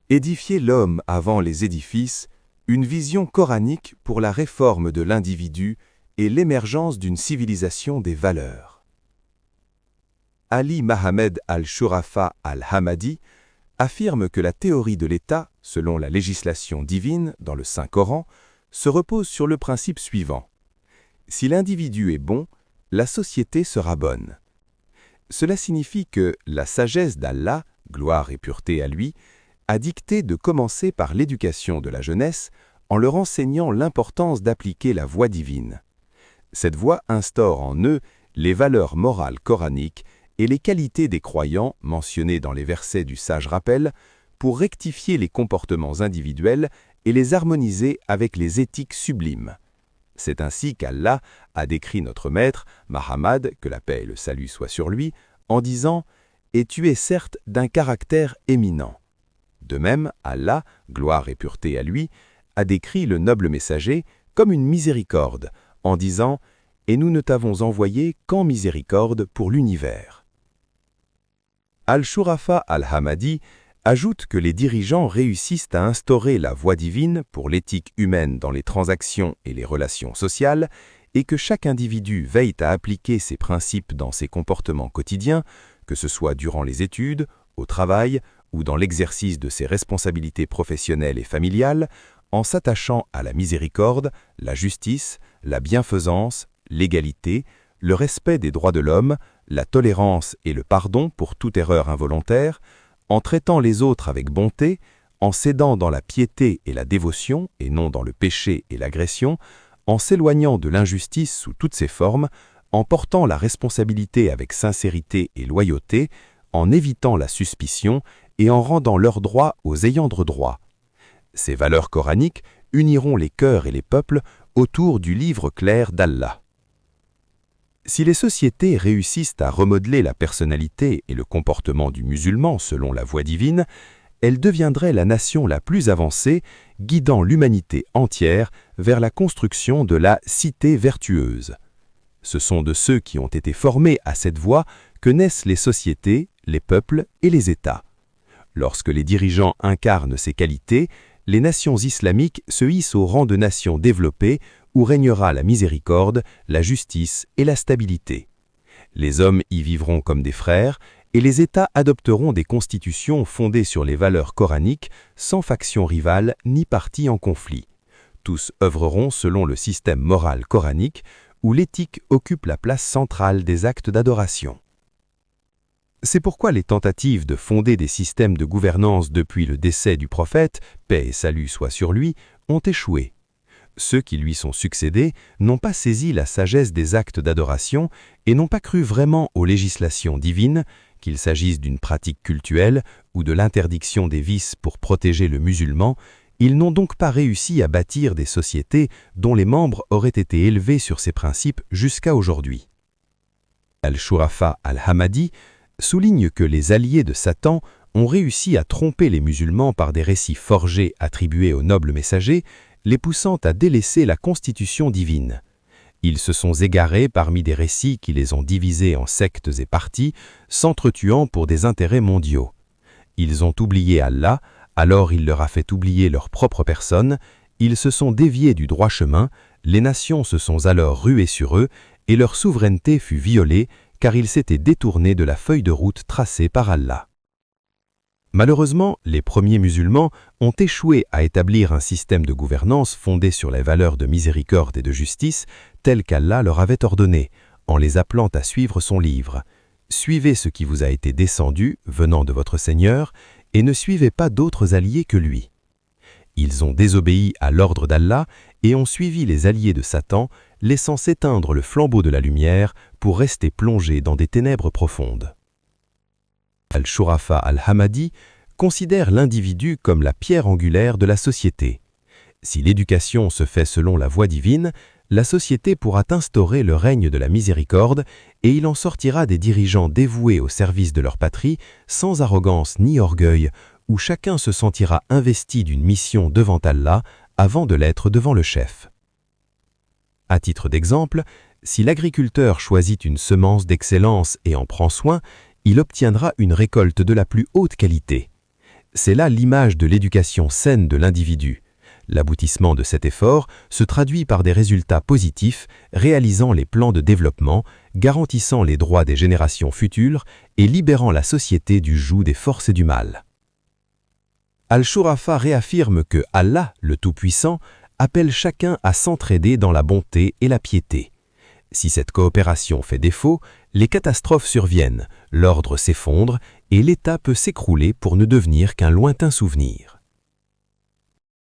Édifier l'homme avant les édifices, une vision coranique pour la réforme de l'individu et l'émergence d'une civilisation des valeurs. Ali Mohammed al-Shurafa al-Hamadi affirme que la théorie de l'État, selon la législation divine dans le Saint-Coran, se repose sur le principe suivant. Si l'individu est bon, la société sera bonne. Cela signifie que la sagesse d'Allah, gloire et pureté à lui, a dicté de commencer par l'éducation de la jeunesse en leur enseignant l'importance d'appliquer la voie divine. Cette voie instaure en eux les valeurs morales coraniques et les qualités des croyants mentionnées dans les versets du Sage Rappel pour rectifier les comportements individuels et les harmoniser avec les éthiques sublimes. C'est ainsi qu'Allah a décrit notre maître, Mahamad, que la paix et le salut soient sur lui, en disant « Et tu es certes d'un caractère éminent ». De même, Allah, gloire et pureté à lui, a décrit le noble messager comme une miséricorde, en disant « Et nous ne t'avons envoyé qu'en miséricorde pour l'univers ». Al-Shurafa al-Hamadi ajoute que les dirigeants réussissent à instaurer la voie divine pour l'éthique humaine dans les transactions et les relations sociales et que chaque individu veille à appliquer ces principes dans ses comportements quotidiens, que ce soit durant les études, au travail ou dans l'exercice de ses responsabilités professionnelles et familiales, en s'attachant à la miséricorde, la justice, la bienfaisance, l'égalité, le respect des droits de l'homme, la tolérance et le pardon pour toute erreur involontaire, en traitant les autres avec bonté, en s'aidant dans la piété et la dévotion et non dans le péché et l'agression, en s'éloignant de l'injustice sous toutes ses formes, en portant la responsabilité avec sincérité et loyauté, en évitant la suspicion et en rendant leurs droits aux ayants de droit. Ces valeurs coraniques uniront les cœurs et les peuples autour du livre clair d'Allah. Si les sociétés réussissent à remodeler la personnalité et le comportement du musulman selon la voie divine, elles deviendraient la nation la plus avancée, guidant l'humanité entière vers la construction de la cité vertueuse. Ce sont de ceux qui ont été formés à cette voie que naissent les sociétés, les peuples et les États. Lorsque les dirigeants incarnent ces qualités, les nations islamiques se hissent au rang de nations développées où régnera la miséricorde, la justice et la stabilité. Les hommes y vivront comme des frères et les États adopteront des constitutions fondées sur les valeurs coraniques sans faction rivale ni parti en conflit. Tous œuvreront selon le système moral coranique où l'éthique occupe la place centrale des actes d'adoration. C'est pourquoi les tentatives de fonder des systèmes de gouvernance depuis le décès du prophète, paix et salut soient sur lui, ont échoué. Ceux qui lui sont succédés n'ont pas saisi la sagesse des actes d'adoration et n'ont pas cru vraiment aux législations divines, qu'il s'agisse d'une pratique cultuelle ou de l'interdiction des vices pour protéger le musulman. Ils n'ont donc pas réussi à bâtir des sociétés dont les membres auraient été élevés sur ces principes jusqu'à aujourd'hui. Al-Shurafa al-Hamadi souligne que les alliés de Satan ont réussi à tromper les musulmans par des récits forgés attribués aux nobles messagers, les poussant à délaisser la constitution divine. Ils se sont égarés parmi des récits qui les ont divisés en sectes et partis, s'entretuant pour des intérêts mondiaux. Ils ont oublié Allah, alors il leur a fait oublier leur propre personne, ils se sont déviés du droit chemin, les nations se sont alors ruées sur eux, et leur souveraineté fut violée, car ils s'étaient détournés de la feuille de route tracée par Allah. Malheureusement, les premiers musulmans ont échoué à établir un système de gouvernance fondé sur les valeurs de miséricorde et de justice tel qu'Allah leur avait ordonné, en les appelant à suivre son livre. « Suivez ce qui vous a été descendu, venant de votre Seigneur, et ne suivez pas d'autres alliés que lui. » Ils ont désobéi à l'ordre d'Allah et ont suivi les alliés de Satan, laissant s'éteindre le flambeau de la lumière pour rester plongés dans des ténèbres profondes. Al-Shurafa al-Hamadi considère l'individu comme la pierre angulaire de la société. Si l'éducation se fait selon la voie divine, la société pourra instaurer le règne de la miséricorde et il en sortira des dirigeants dévoués au service de leur patrie, sans arrogance ni orgueil, où chacun se sentira investi d'une mission devant Allah avant de l'être devant le chef. À titre d'exemple, si l'agriculteur choisit une semence d'excellence et en prend soin, il obtiendra une récolte de la plus haute qualité. C'est là l'image de l'éducation saine de l'individu. L'aboutissement de cet effort se traduit par des résultats positifs, réalisant les plans de développement, garantissant les droits des générations futures et libérant la société du joug des forces du mal. Al-Shurafa réaffirme que Allah, le Tout-Puissant, appelle chacun à s'entraider dans la bonté et la piété. Si cette coopération fait défaut, les catastrophes surviennent, l'ordre s'effondre et l'État peut s'écrouler pour ne devenir qu'un lointain souvenir.